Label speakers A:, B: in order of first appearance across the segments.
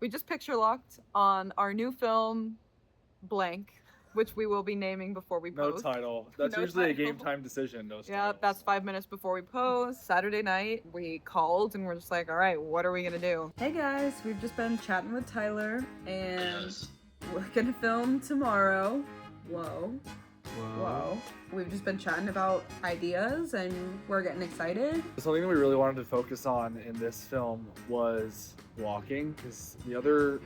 A: We just picture locked on our new film, Blank, which we will be naming before we
B: No
A: post.
B: title. That's
A: No
B: usually a
A: title.
B: game time decision. No
A: Yeah,
B: titles.
A: that's 5 minutes before we post. Saturday night, we called and we're just like, all right, what are we gonna do? Hey guys, we've just been chatting with Tyler and we're gonna film tomorrow. Whoa. Whoa. We've just been chatting about ideas and we're getting excited.
B: Something that we really wanted to focus on in this film was walking, because the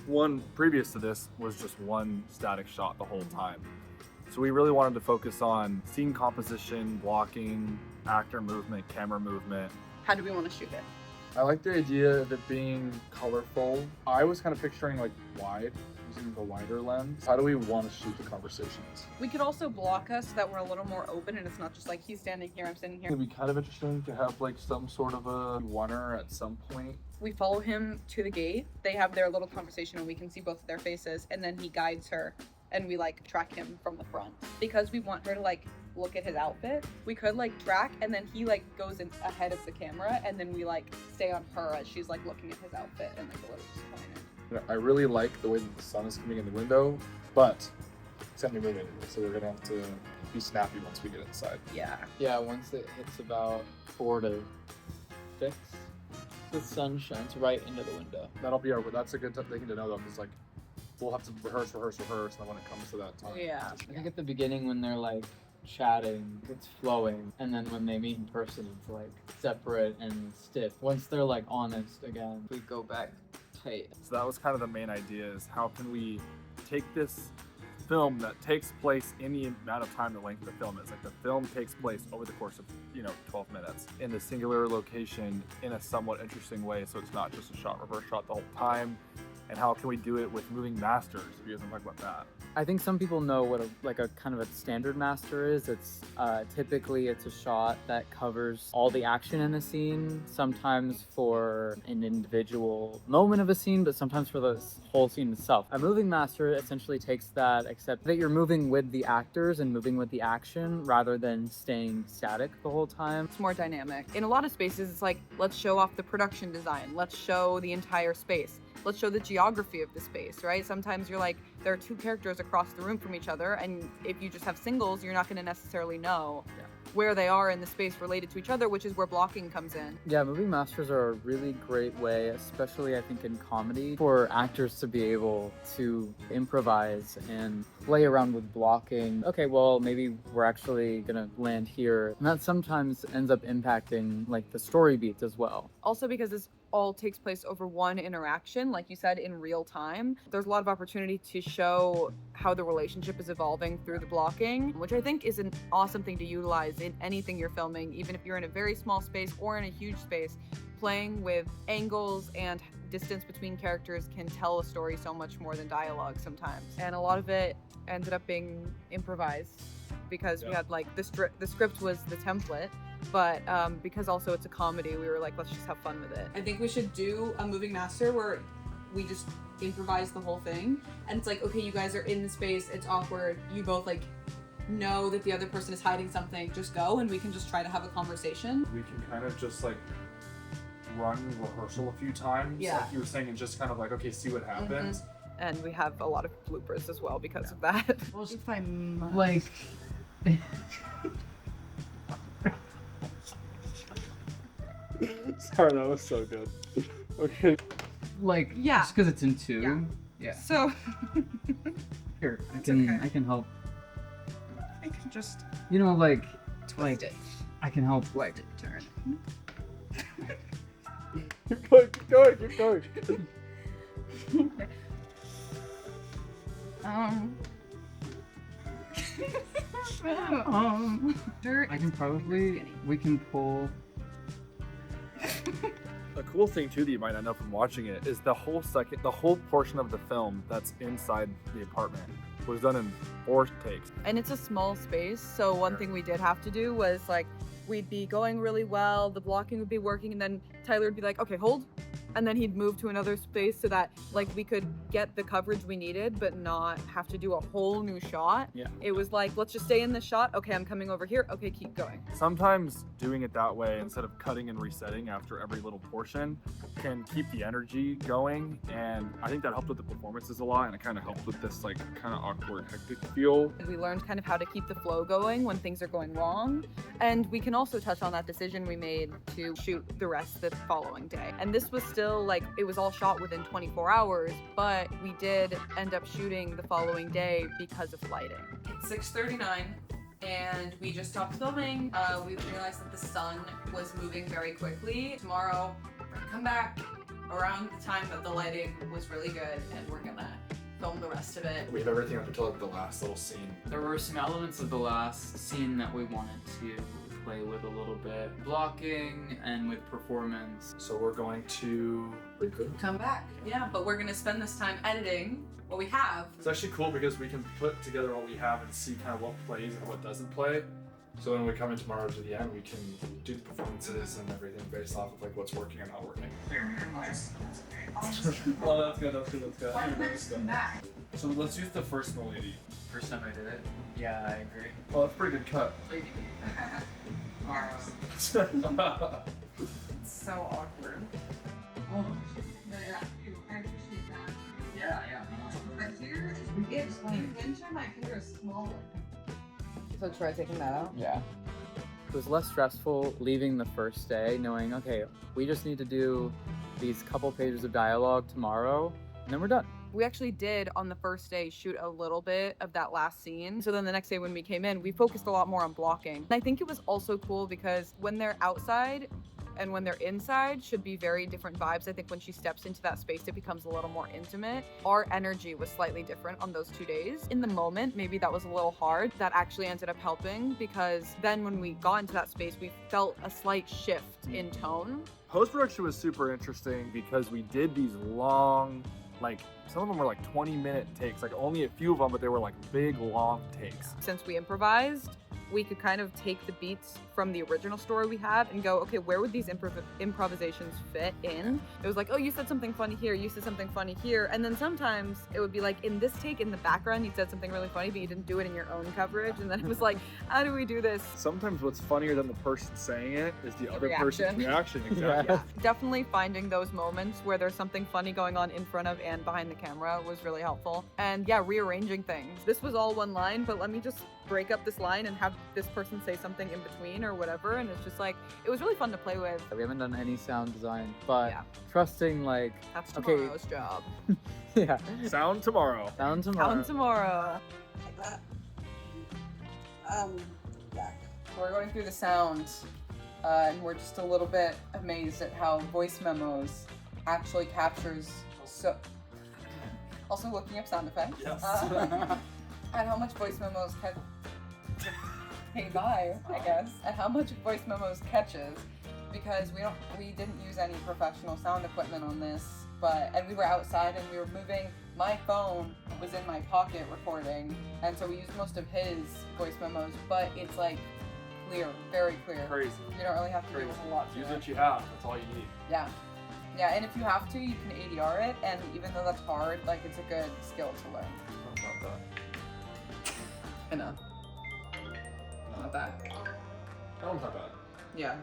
B: one previous to this was just one static shot the whole time. So we really wanted to focus on scene composition, blocking, actor movement, camera movement.
A: How do we want to shoot it?
B: I like the idea of it being colorful. I was kind of picturing like wide, using the wider lens. How do we want to shoot the conversations?
A: We could also block us so that we're a little more open and it's not just like he's standing here, I'm standing here.
B: It'd be kind of interesting to have like some sort of a runner at some point.
A: We follow him to the gate. They have their little conversation and we can see both of their faces, and then he guides her and we like track him from the front. Because we want her to like look at his outfit, we could like track and then he like goes in ahead of the camera and then we like stay on her as she's like looking at his outfit and like a little disappointed.
B: I really like the way that the sun is coming in the window, but it's gonna be moving, so we're gonna have to be snappy once we get inside.
A: Yeah.
C: Yeah, once it hits about 4 to 6, the sun shines right into the window.
B: That's a good thing to know though, because like we'll have to rehearse, and then when it comes to that time.
A: Yeah.
C: I think at the beginning when they're like chatting, it's flowing, and then when they meet in person, it's like separate and stiff. Once they're like honest again, we go back tight.
B: So that was kind of the main idea, is how can we take this film that takes place in the amount of time the length of the film is. Like the film takes place over the course of 12 minutes in the singular location in a somewhat interesting way, so it's not just a shot reverse shot the whole time. And how can we do it with moving masters? If you guys want to talk about that.
C: I think some people know what a kind of a standard master is. It's typically it's a shot that covers all the action in a scene, sometimes for an individual moment of a scene, but sometimes for the whole scene itself. A moving master essentially takes that, except that you're moving with the actors and moving with the action rather than staying static the whole time.
A: It's more dynamic. In a lot of spaces, it's like, let's show off the production design. Let's show the entire space. Let's show the geography of the space, right? Sometimes you're like, there are two characters across the room from each other, and if you just have singles, you're not going to necessarily know where they are in the space related to each other, which is where blocking comes in.
C: Yeah, moving masters are a really great way, especially I think in comedy, for actors to be able to improvise and play around with blocking. Okay, well, maybe we're actually gonna land here. And that sometimes ends up impacting like the story beats as well.
A: Also because this all takes place over one interaction, like you said, in real time. There's a lot of opportunity to show how the relationship is evolving through the blocking, which I think is an awesome thing to utilize in anything you're filming, even if you're in a very small space or in a huge space. Playing with angles and distance between characters can tell a story so much more than dialogue sometimes. And a lot of it ended up being improvised because we had like the script was the template, but because also it's a comedy, we were like, let's just have fun with it. I think we should do a moving master where we just improvise the whole thing, and it's like, okay, you guys are in the space, it's awkward, you both like know that the other person is hiding something, just go and we can just try to have a conversation.
B: We can kind of just like run rehearsal a few times, like you were saying, and just kind of like, okay, see what happens.
A: And we have a lot of bloopers as well because of that.
D: Well, if I'm
C: Like,
B: Sorry, that was so good. Okay.
C: like
A: Yeah.
C: just because it's in 2. Yeah.
A: So
C: Here,
A: It's okay.
C: I can help.
D: I can just
C: Like
D: twist it.
C: I can help like
D: Turn.
B: Keep going, keep going, keep going.
C: I can probably we can pull.
B: A cool thing too that you might not know from watching it is the whole portion of the film that's inside the apartment was done in 4 takes.
A: and it's a small space, so one thing we did have to do was like, we'd be going really well, the blocking would be working, and then Tyler would be like, okay, hold. And then he'd move to another space so that like we could get the coverage we needed, but not have to do a whole new shot.
C: Yeah.
A: It was like, let's just stay in this shot. Okay, I'm coming over here. Okay, keep going.
B: Sometimes doing it that way instead of cutting and resetting after every little portion can keep the energy going, and I think that helped with the performances a lot, and it kind of helped with this like kind of awkward, hectic feel.
A: We learned kind of how to keep the flow going when things are going wrong. And we can also touch on that decision we made to shoot the rest the following day. And this was still like, it was all shot within 24 hours, but we did end up shooting the following day because of lighting. It's 6:39 and we just stopped filming. We realized that the sun was moving very quickly. Tomorrow, we're gonna come back around the time that the lighting was really good, and we're gonna film the rest of it.
B: We have everything up until like the last little scene.
C: There were some elements of the last scene that we wanted to play with a little bit. Blocking and with performance.
B: So we're going to
A: Come back. Yeah, but we're gonna spend this time editing what we have.
B: It's actually cool because we can put together what we have and see kind of what plays and what doesn't play. So when we come in tomorrow to the end, we can do the performances and everything based off of like what's working and not working. Well, that's good. So let's use the first melody.
C: First time I did it. Yeah, I agree.
B: Well, that's a pretty good cut.
A: It's so awkward. So try taking that out?
C: Yeah. It was less stressful leaving the first day, knowing, okay, we just need to do these couple pages of dialogue tomorrow, and then we're done.
A: We actually did on the first day shoot a little bit of that last scene. So then the next day when we came in, we focused a lot more on blocking. And I think it was also cool because when they're outside and when they're inside should be very different vibes. I think when she steps into that space, it becomes a little more intimate. Our energy was slightly different on those 2 days. In the moment, maybe that was a little hard. That actually ended up helping because then when we got into that space, we felt a slight shift in tone.
B: Post-production was super interesting because we did these long, like some of them were like 20-minute takes, like only a few of them, but they were like big, long takes.
A: Since we improvised, we could kind of take the beats from the original story we had and go, okay, where would these improvisations fit in? It was like, oh, you said something funny here, you said something funny here. And then sometimes it would be like, in this take, in the background, you said something really funny, but you didn't do it in your own coverage. And then it was like, how do we do this?
B: Sometimes what's funnier than the person saying it is the other
A: reaction.
B: person's reaction. Exactly.
C: Yeah.
A: Definitely finding those moments where there's something funny going on in front of and behind the camera was really helpful. And yeah, rearranging things. This was all one line, but let me just break up this line and have this person say something in between or whatever. And it's just like, it was really fun to play with.
C: We haven't done any sound design, but
A: Yeah.
C: trusting like,
A: That's
C: Okay.
A: tomorrow's job.
C: yeah,
B: Sound tomorrow.
C: sound tomorrow.
A: On tomorrow.
D: Like that. Yeah.
A: So we're going through the sounds, and we're just a little bit amazed at how voice memos actually captures so. Also looking up sound effects.
B: Yes.
A: And how much voice memos came by, I guess, and how much voice memos catches, because we didn't use any professional sound equipment on this, and we were outside and we were moving. My phone was in my pocket recording, and so we used most of his voice memos, but it's like clear, very clear.
B: Crazy.
A: You don't really have to do a whole lot to
B: Use
A: it.
B: what you have. That's all you need.
A: Yeah. Yeah, and if you have to, you can ADR it, and even though that's hard, like, it's a good skill to learn. I know. Not that.
B: That one's not bad.
A: Yeah.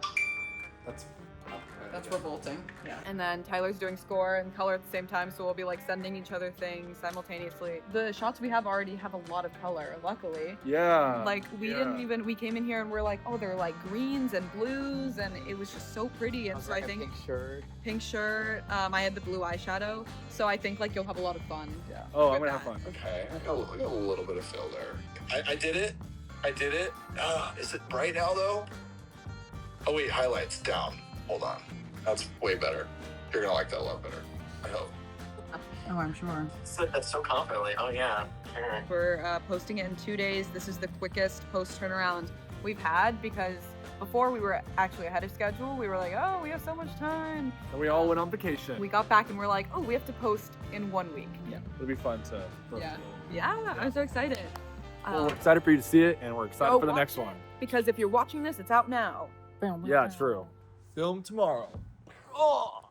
B: That's
A: revolting. Yeah. And then Tyler's doing score and color at the same time, so we'll be like sending each other things simultaneously. The shots we have already have a lot of color, luckily.
B: Yeah.
A: Like, we came in here and we're like, oh, they're like greens and blues, and it was just so pretty. And so I think pink shirt. I had the blue eyeshadow, so I think like you'll have a lot of fun.
C: Yeah.
B: Oh, I'm
A: with
B: gonna have
A: that.
B: fun.
E: Okay, I got a little bit of fill there. I did it. Is it bright now though? Oh wait, highlights down. Hold on. That's way better. You're gonna like that a lot better. I hope.
D: Oh, I'm sure.
E: Said that so confidently. Oh yeah.
A: We're posting it in 2 days. This is the quickest post turnaround we've had because before we were actually ahead of schedule. We were like, oh, we have so much time.
B: And we all went on vacation.
A: We got back and we're like, oh, we have to post in 1 week.
B: Yeah. It'll be fun to post
A: Yeah.
B: it.
A: Yeah, I'm so excited.
B: Well, we're excited for you to see it, and we're excited
A: go
B: for the
A: watch
B: next
A: it.
B: one.
A: Because if you're watching this, it's out now.
B: Yeah, it's true. Film tomorrow. Oh.